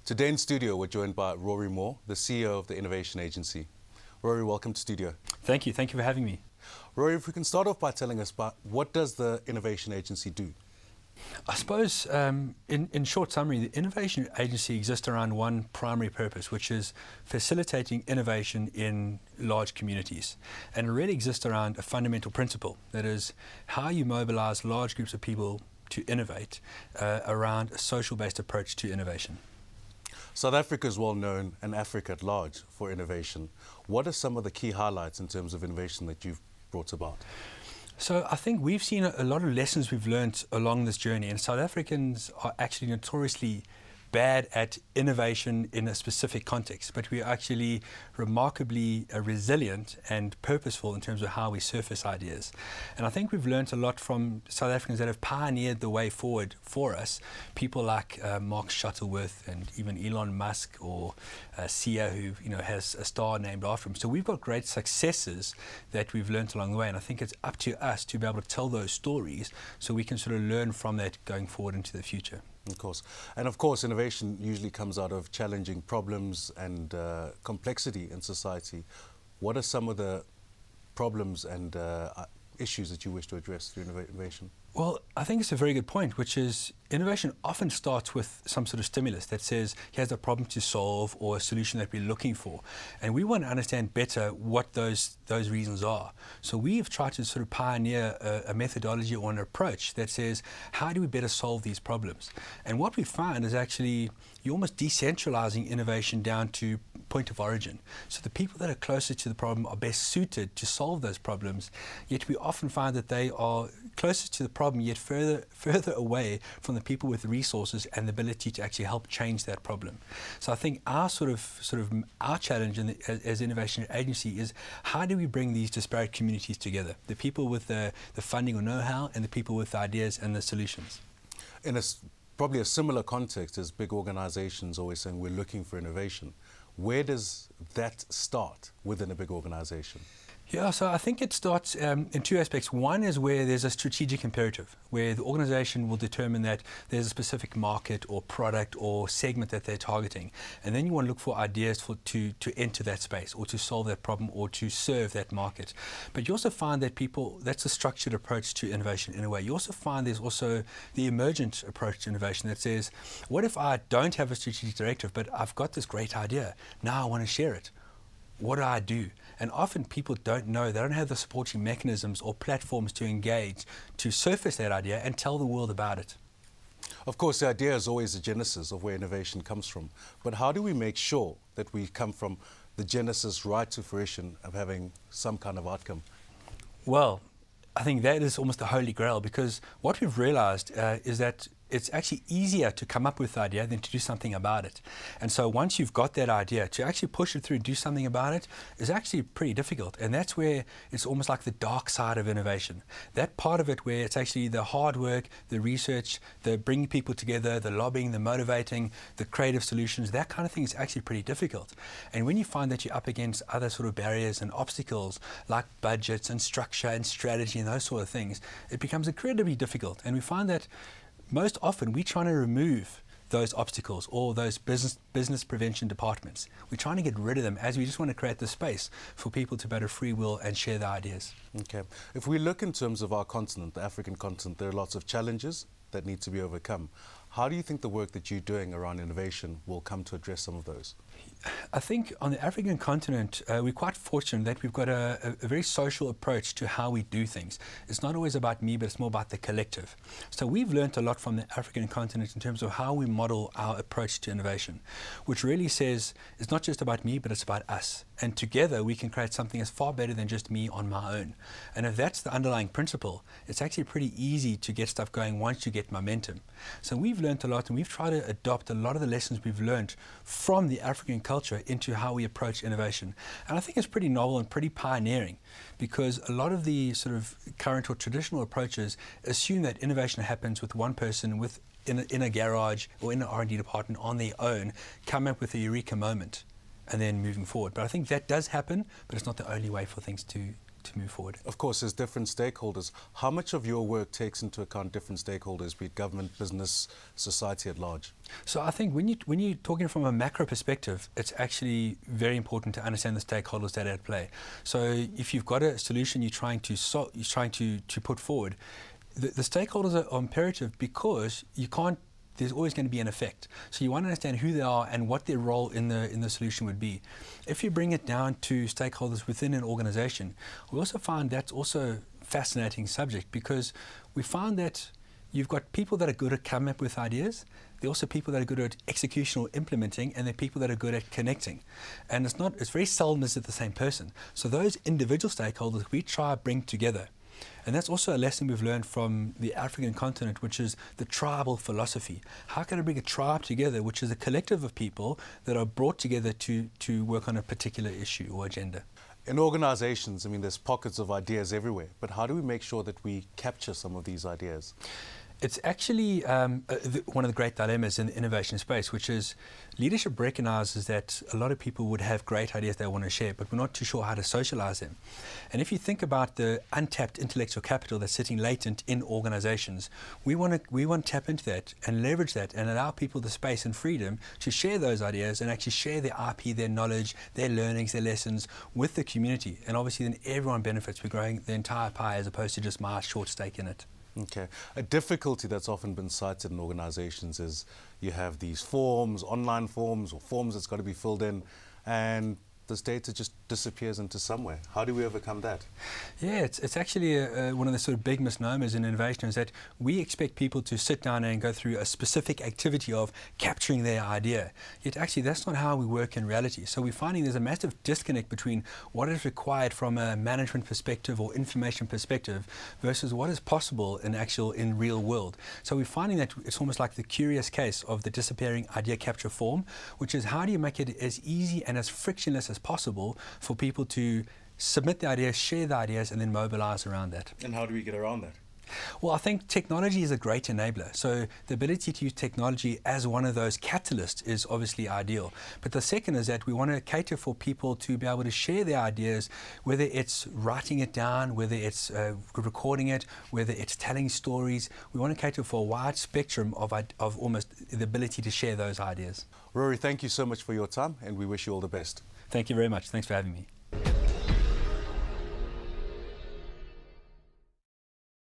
Today in studio, we're joined by Rory Moore, the CEO of the Innovation Agency. Rory, welcome to studio. Thank you. Thank you for having me. Rory, if we can start off by telling us about what does the Innovation Agency do? I suppose, in short summary, the Innovation Agency exists around one primary purpose, which is facilitating innovation in large communities. And it really exists around a fundamental principle, that is, how you mobilize large groups of people to innovate around a social-based approach to innovation. South Africa is well known, and Africa at large, for innovation. What are some of the key highlights in terms of innovation that you've brought about? So I think we've seen a lot of lessons we've learned along this journey, and South Africans are actually notoriously bad at innovation in a specific context, but we are actually remarkably resilient and purposeful in terms of how we surface ideas. And I think we've learned a lot from South Africans that have pioneered the way forward for us. People like Mark Shuttleworth and even Elon Musk, or Sia, who has a star named after him. So we've got great successes that we've learned along the way, and I think it's up to us to be able to tell those stories so we can sort of learn from that going forward into the future. Of course. And of course, innovation usually comes out of challenging problems and complexity in society. What are some of the problems and issues that you wish to address through innovation? Well, I think it's a very good point, which is innovation often starts with some sort of stimulus that says, here's a problem to solve or a solution that we're looking for. And we want to understand better what those reasons are. So we have tried to sort of pioneer a methodology or an approach that says, how do we better solve these problems? And what we find is actually you're almost decentralizing innovation down to point of origin. So the people that are closest to the problem are best suited to solve those problems, yet we often find that they are closest to the problem, yet further away from the people with the resources and the ability to actually help change that problem. So I think our our challenge as Innovation Agency is, how do we bring these disparate communities together? The people with the funding or know-how, and the people with the ideas and the solutions. In probably a similar context as big organizations always saying we're looking for innovation. Where does that start within a big organization? Yeah, so I think it starts in two aspects. One is where there's a strategic imperative, where the organization will determine that there's a specific market or product or segment that they're targeting. And then you want to look for ideas to enter that space or to solve that problem or to serve that market. But you also find that that's a structured approach to innovation in a way. You also find there's also the emergent approach to innovation that says, what if I don't have a strategic directive, but I've got this great idea, now I want to share it? What do I do? And often people don't know, they don't have the supporting mechanisms or platforms to engage, to surface that idea and tell the world about it. Of course, the idea is always the genesis of where innovation comes from. But how do we make sure that we come from the genesis right to fruition of having some kind of outcome? Well, I think that is almost the holy grail, because what we've realized is that it's actually easier to come up with the idea than to do something about it. And so once you've got that idea, to actually push it through, do something about it, is actually pretty difficult. And that's where it's almost like the dark side of innovation. That part of it where it's actually the hard work, the research, the bringing people together, the lobbying, the motivating, the creative solutions, that kind of thing is actually pretty difficult. And when you find that you're up against other sort of barriers and obstacles like budgets and structure and strategy and those sort of things, it becomes incredibly difficult. And we find that most often we're trying to remove those obstacles or those business prevention departments. We're trying to get rid of them, as we just want to create the space for people to better free will and share their ideas. Okay. If we look in terms of our continent, the African continent, there are lots of challenges that need to be overcome. How do you think the work that you're doing around innovation will come to address some of those? I think on the African continent, we're quite fortunate that we've got a very social approach to how we do things. It's not always about me, but it's more about the collective. So we've learned a lot from the African continent in terms of how we model our approach to innovation, which really says it's not just about me, but it's about us. And together we can create something that's far better than just me on my own. And if that's the underlying principle, it's actually pretty easy to get stuff going once you get momentum. So we've learned a lot, and we've tried to adopt a lot of the lessons we've learned from the African culture into how we approach innovation. And I think it's pretty novel and pretty pioneering, because a lot of the sort of current or traditional approaches assume that innovation happens with one person in a garage or in an R&D department on their own, come up with a eureka moment and then moving forward. But I think that does happen, but it's not the only way for things to move forward. Of course, there's different stakeholders. How much of your work takes into account different stakeholders, be it government, business, society at large? So I think when you're talking from a macro perspective, it's actually very important to understand the stakeholders that are at play. So if you've got a solution you're trying to put forward, the stakeholders are imperative, because there's always going to be an effect. So you want to understand who they are and what their role in the solution would be. If you bring it down to stakeholders within an organization, we also find that's also a fascinating subject, because we find that you've got people that are good at coming up with ideas. There are also people that are good at execution or implementing, and there are people that are good at connecting. And it's very seldom is it the same person. So those individual stakeholders we try to bring together. And that's also a lesson we've learned from the African continent, which is the tribal philosophy. How can I bring a tribe together, which is a collective of people that are brought together to work on a particular issue or agenda? In organizations, I mean, there's pockets of ideas everywhere, but how do we make sure that we capture some of these ideas? It's actually one of the great dilemmas in the innovation space, which is leadership recognizes that a lot of people would have great ideas they want to share, but we're not too sure how to socialize them. And if you think about the untapped intellectual capital that's sitting latent in organizations, we want to tap into that and leverage that and allow people the space and freedom to share those ideas and actually share their IP, their knowledge, their learnings, their lessons with the community. And obviously then everyone benefits. We're growing the entire pie as opposed to just my short stake in it. Okay. A difficulty that's often been cited in organizations is you have these forms, online forms, or forms that's got to be filled in, and this data just disappears into somewhere. How do we overcome that? Yeah, it's actually one of the sort of big misnomers in innovation, is that we expect people to sit down and go through a specific activity of capturing their idea. Yet actually that's not how we work in reality. So we're finding there's a massive disconnect between what is required from a management perspective or information perspective versus what is possible in real world. So we're finding that it's almost like the curious case of the disappearing idea capture form, which is how do you make it as easy and as frictionless as possible for people to submit the ideas, share the ideas, and then mobilize around that. And how do we get around that? Well, I think technology is a great enabler. So the ability to use technology as one of those catalysts is obviously ideal. But the second is that we want to cater for people to be able to share their ideas, whether it's writing it down, whether it's recording it, whether it's telling stories. We want to cater for a wide spectrum of almost the ability to share those ideas. Rory, thank you so much for your time, and we wish you all the best. Thank you very much. Thanks for having me.